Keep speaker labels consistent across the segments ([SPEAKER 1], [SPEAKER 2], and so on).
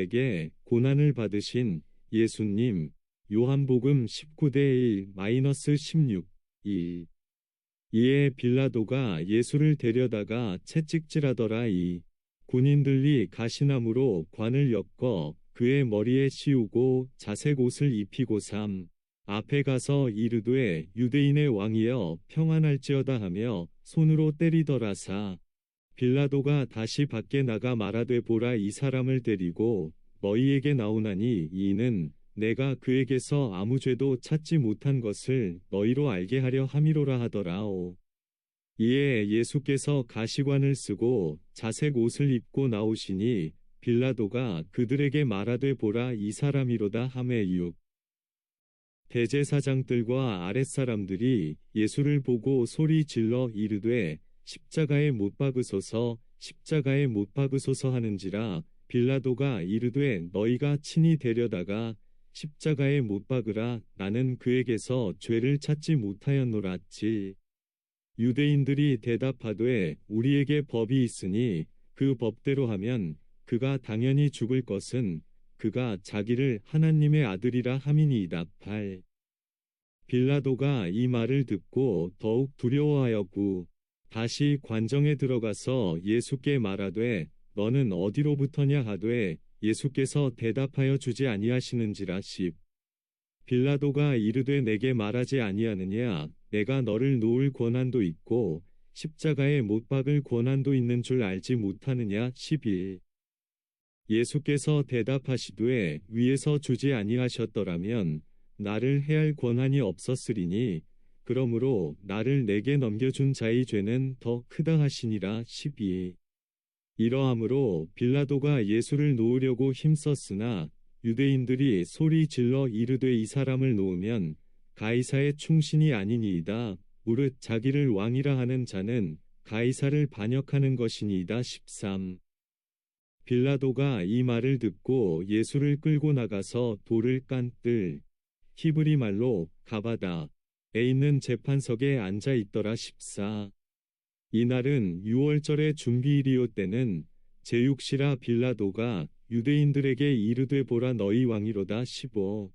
[SPEAKER 1] 빌라도에게 고난을 받으신 예수님. 요한복음 19-1-16 1. 이에 빌라도가 예수를 데려다가 채찍질하더라. 이 군인들이 가시나무로 관을 엮어 그의 머리에 씌우고 자색 옷을 입히고 앞에 가서 이르되 유대인의 왕이여 평안할지어다 하며 손으로 때리더라. 빌라도가 다시 밖에 나가 말하되 보라, 이 사람을 데리고 너희에게 나오나니 이는 내가 그에게서 아무 죄도 찾지 못한 것을 너희로 알게 하려 함이로라 하더라오. 이에 예수께서 가시관을 쓰고 자색 옷을 입고 나오시니 빌라도가 그들에게 말하되 보라, 이 사람이로다 하매 6. 대제사장들과 아랫사람들이 예수를 보고 소리 질러 이르되 십자가에 못 박으소서, 십자가에 못 박으소서 하는지라. 빌라도가 이르되 너희가 친히 데려다가 십자가에 못 박으라. 나는 그에게서 죄를 찾지 못하였노라. 7. 유대인들이 대답하되 우리에게 법이 있으니 그 법대로 하면 그가 당연히 죽을 것은 그가 자기를 하나님의 아들이라 함이니이다. 8. 빌라도가 이 말을 듣고 더욱 두려워하였고 다시 관정에 들어가서 예수께 말하되 너는 어디로부터냐 하되 예수께서 대답하여 주지 아니하시는지라. 10. 빌라도가 이르되 내게 말하지 아니하느냐, 내가 너를 놓을 권한도 있고 십자가에 못 박을 권한도 있는 줄 알지 못하느냐. 11. 예수께서 대답하시되 위에서 주지 아니하셨더라면 나를 해할 권한이 없었으리니 그러므로 나를 내게 넘겨준 자의 죄는 더 크다 하시니라. 12. 이러함으로 빌라도가 예수를 놓으려고 힘썼으나 유대인들이 소리 질러 이르되 이 사람을 놓으면 가이사의 충신이 아니니이다. 무릇 자기를 왕이라 하는 자는 가이사를 반역하는 것이니이다. 13. 빌라도가 이 말을 듣고 예수를 끌고 나가서 돌을 깐뜰 히브리 말로 가바다에 있는 재판석에 앉아 있더라. 14. 이날은 유월절의 준비일이요 때는 제6시라. 빌라도가 유대인들에게 이르되 보라, 너희 왕이로다. 15.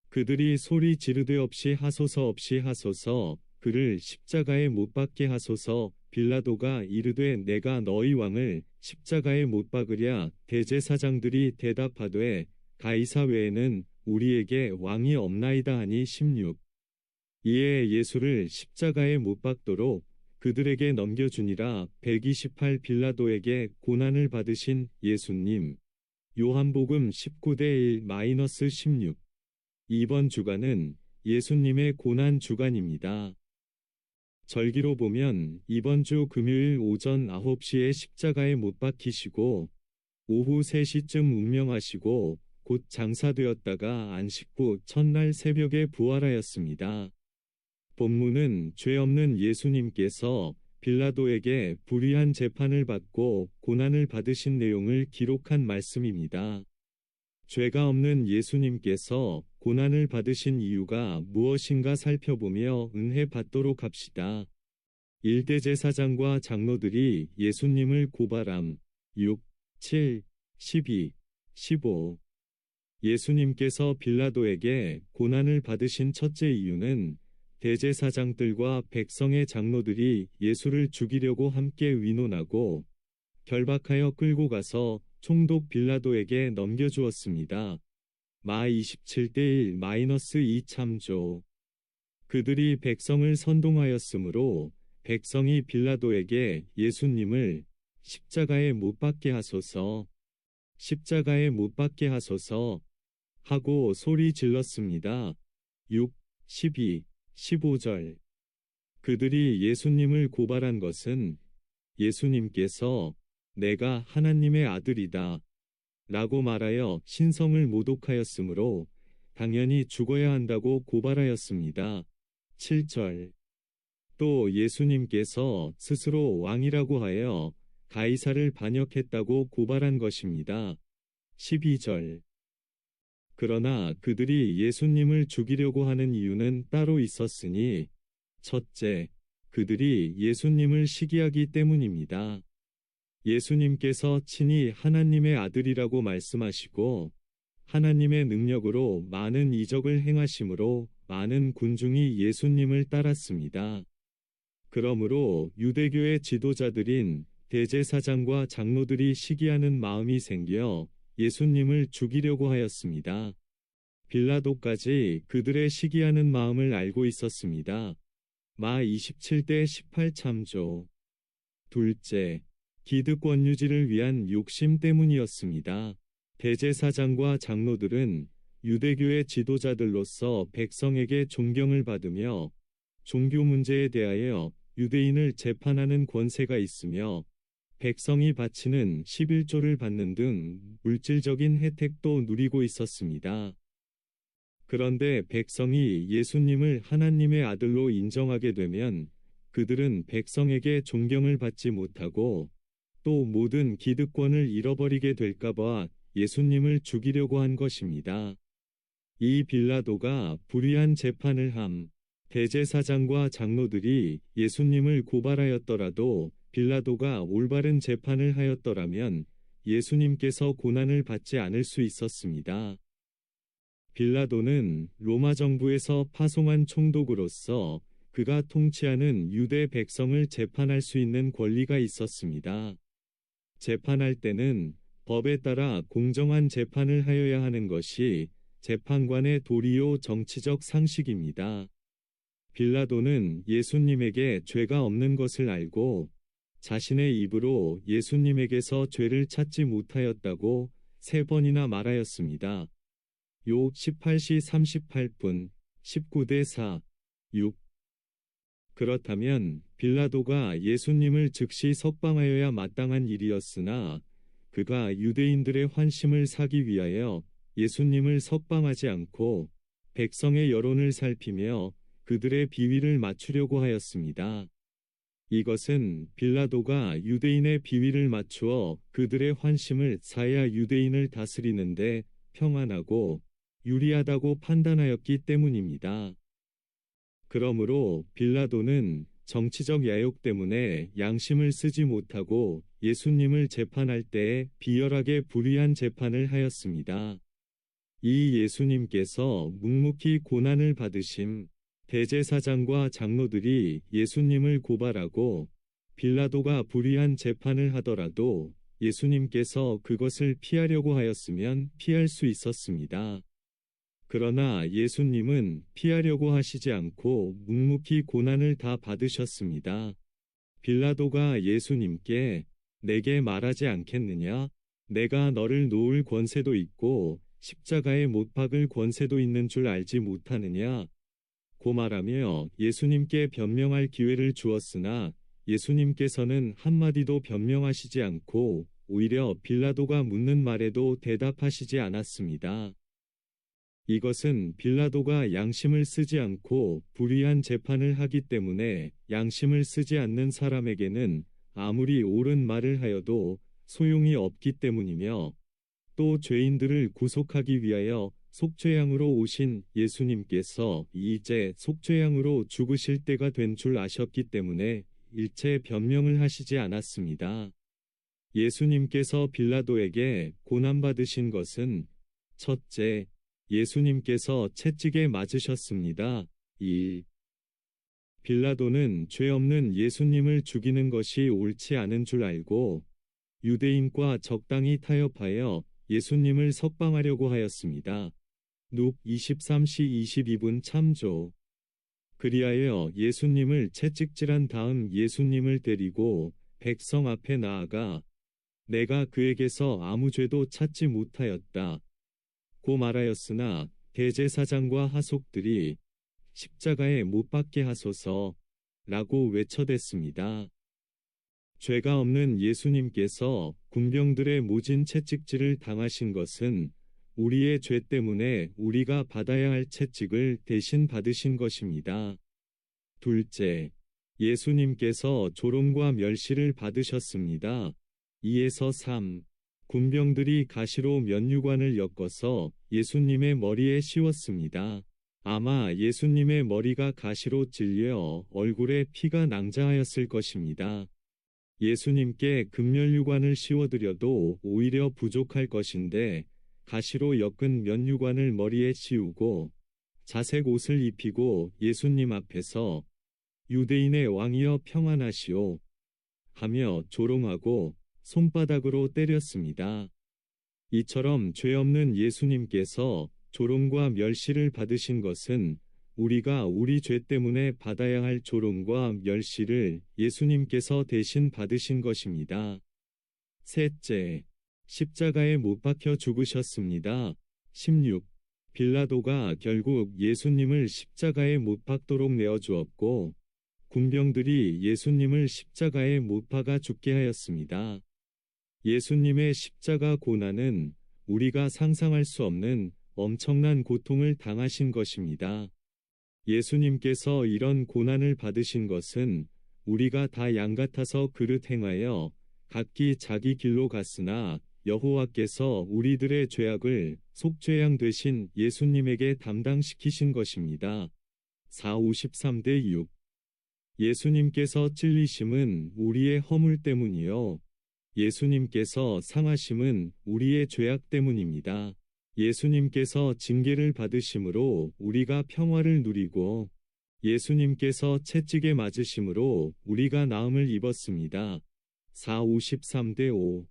[SPEAKER 1] 그들이 소리 지르되 없이 하소서, 없이 하소서, 그를 십자가에 못 박게 하소서. 빌라도가 이르되 내가 너희 왕을 십자가에 못 박으랴. 대제사장들이 대답하되 가이사 외에는 우리에게 왕이 없나이다 하니. 16. 이에 예수를 십자가에 못 박도록 그들에게 넘겨주니라. 128. 빌라도에게 고난을 받으신 예수님. 요한복음 19-1-16 이번 주간은 예수님의 고난 주간입니다. 절기로 보면 이번 주 금요일 오전 9시에 십자가에 못 박히시고 오후 3시쯤 운명하시고 곧 장사되었다가 안식 후 첫날 새벽에 부활하였습니다. 본문은 죄 없는 예수님께서 빌라도에게 불의한 재판을 받고 고난을 받으신 내용을 기록한 말씀입니다. 죄가 없는 예수님께서 고난을 받으신 이유가 무엇인가 살펴보며 은혜 받도록 합시다. 1대제사장과 장로들이 예수님을 고발함. 6, 7, 12, 15 예수님께서 빌라도에게 고난을 받으신 첫째 이유는 대제사장들과 백성의 장로들이 예수를 죽이려고 함께 의논하고 결박하여 끌고 가서 총독 빌라도에게 넘겨주었습니다. 마 27-1-2 참조. 그들이 백성을 선동하였으므로 백성이 빌라도에게 예수님을 십자가에 못 박게 하소서, 십자가에 못 박게 하소서 하고 소리 질렀습니다. 6, 12, 15절. 그들이 예수님을 고발한 것은 예수님께서 내가 하나님의 아들이다 라고 말하여 신성을 모독하였으므로 당연히 죽어야 한다고 고발하였습니다. 7절. 또 예수님께서 스스로 왕이라고 하여 가이사를 반역했다고 고발한 것입니다. 12절. 그러나 그들이 예수님을 죽이려고 하는 이유는 따로 있었으니, 첫째, 그들이 예수님을 시기하기 때문입니다. 예수님께서 친히 하나님의 아들이라고 말씀하시고 하나님의 능력으로 많은 이적을 행하심으로 많은 군중이 예수님을 따랐습니다. 그러므로 유대교의 지도자들인 대제사장과 장로들이 시기하는 마음이 생겨 예수님을 죽이려고 하였습니다. 빌라도까지 그들의 시기하는 마음을 알고 있었습니다. 마 27대 18 참조. 둘째, 기득권 유지를 위한 욕심 때문이었습니다. 대제사장과 장로들은 유대교의 지도자들로서 백성에게 존경을 받으며 종교 문제에 대하여 유대인을 재판하는 권세가 있으며 백성이 바치는 11조를 받는 등 물질적인 혜택도 누리고 있었습니다. 그런데 백성이 예수님을 하나님의 아들로 인정하게 되면 그들은 백성에게 존경을 받지 못하고 또 모든 기득권을 잃어버리게 될까봐 예수님을 죽이려고 한 것입니다. 이 빌라도가 불의한 재판을 함, 대제사장과 장로들이 예수님을 고발하였더라도 빌라도가 올바른 재판을 하였더라면 예수님께서 고난을 받지 않을 수 있었습니다. 빌라도는 로마 정부에서 파송한 총독으로서 그가 통치하는 유대 백성을 재판할 수 있는 권리가 있었습니다. 재판할 때는 법에 따라 공정한 재판을 하여야 하는 것이 재판관의 도리요 정치적 상식입니다. 빌라도는 예수님에게 죄가 없는 것을 알고 자신의 입으로 예수님에게서 죄를 찾지 못하였다고 3번이나 말하였습니다. 요 18시 38분 19대 4, 6. 그렇다면 빌라도가 예수님을 즉시 석방하여야 마땅한 일이었으나 그가 유대인들의 환심을 사기 위하여 예수님을 석방하지 않고 백성의 여론을 살피며 그들의 비위를 맞추려고 하였습니다. 이것은 빌라도가 유대인의 비위를 맞추어 그들의 환심을 사야 유대인을 다스리는데 평안하고 유리하다고 판단하였기 때문입니다. 그러므로 빌라도는 정치적 야욕 때문에 양심을 쓰지 못하고 예수님을 재판할 때에 비열하게 불의한 재판을 하였습니다. 이 예수님께서 묵묵히 고난을 받으심, 대제사장과 장로들이 예수님을 고발하고 빌라도가 불의한 재판을 하더라도 예수님께서 그것을 피하려고 하였으면 피할 수 있었습니다. 그러나 예수님은 피하려고 하시지 않고 묵묵히 고난을 다 받으셨습니다. 빌라도가 예수님께 내게 말하지 않겠느냐? 내가 너를 놓을 권세도 있고 십자가에 못 박을 권세도 있는 줄 알지 못하느냐? 고 말하며 예수님께 변명할 기회를 주었으나 예수님께서는 한마디도 변명하시지 않고 오히려 빌라도가 묻는 말에도 대답하시지 않았습니다. 이것은 빌라도가 양심을 쓰지 않고 불의한 재판을 하기 때문에 양심을 쓰지 않는 사람에게는 아무리 옳은 말을 하여도 소용이 없기 때문이며 또 죄인들을 구속하기 위하여 속죄양으로 오신 예수님께서 이제 속죄양으로 죽으실 때가 된 줄 아셨기 때문에 일체 변명을 하시지 않았습니다. 예수님께서 빌라도에게 고난받으신 것은 첫째, 예수님께서 채찍에 맞으셨습니다. 1. 빌라도는 죄 없는 예수님을 죽이는 것이 옳지 않은 줄 알고 유대인과 적당히 타협하여 예수님을 석방하려고 하였습니다. 룩 23시 22분 참조. 그리하여 예수님을 채찍질한 다음 예수님을 데리고 백성 앞에 나아가 내가 그에게서 아무 죄도 찾지 못하였다 고 말하였으나 대제사장과 하속들이 십자가에 못 박게 하소서 라고 외쳐댔습니다. 죄가 없는 예수님께서 군병들의 모진 채찍질을 당하신 것은 우리의 죄 때문에 우리가 받아야 할 채찍을 대신 받으신 것입니다. 둘째, 예수님께서 조롱과 멸시를 받으셨습니다. 2에서 3. 군병들이 가시로 면류관을 엮어서 예수님의 머리에 씌웠습니다. 아마 예수님의 머리가 가시로 찔려 얼굴에 피가 낭자하였을 것입니다. 예수님께 금면류관을 씌워드려도 오히려 부족할 것인데 가시로 엮은 면류관을 머리에 씌우고 자색 옷을 입히고 예수님 앞에서 유대인의 왕이여 평안하시오 하며 조롱하고 손바닥으로 때렸습니다. 이처럼 죄 없는 예수님께서 조롱과 멸시를 받으신 것은 우리가 우리 죄 때문에 받아야 할 조롱과 멸시를 예수님께서 대신 받으신 것입니다. 셋째, 십자가에 못 박혀 죽으셨습니다. 16. 빌라도가 결국 예수님을 십자가에 못 박도록 내어주었고 군병들이 예수님을 십자가에 못 박아 죽게 하였습니다. 예수님의 십자가 고난은 우리가 상상할 수 없는 엄청난 고통을 당하신 것입니다. 예수님께서 이런 고난을 받으신 것은 우리가 다 양 같아서 그릇 행하여 각기 자기 길로 갔으나 여호와께서 우리들의 죄악을 속죄양 되신 예수님에게 담당시키신 것입니다. 4:53 6. 예수님께서 찔리심은 우리의 허물 때문이요. 예수님께서 상하심은 우리의 죄악 때문입니다. 예수님께서 징계를 받으심으로 우리가 평화를 누리고 예수님께서 채찍에 맞으심으로 우리가 나음을 입었습니다. 4:53 5.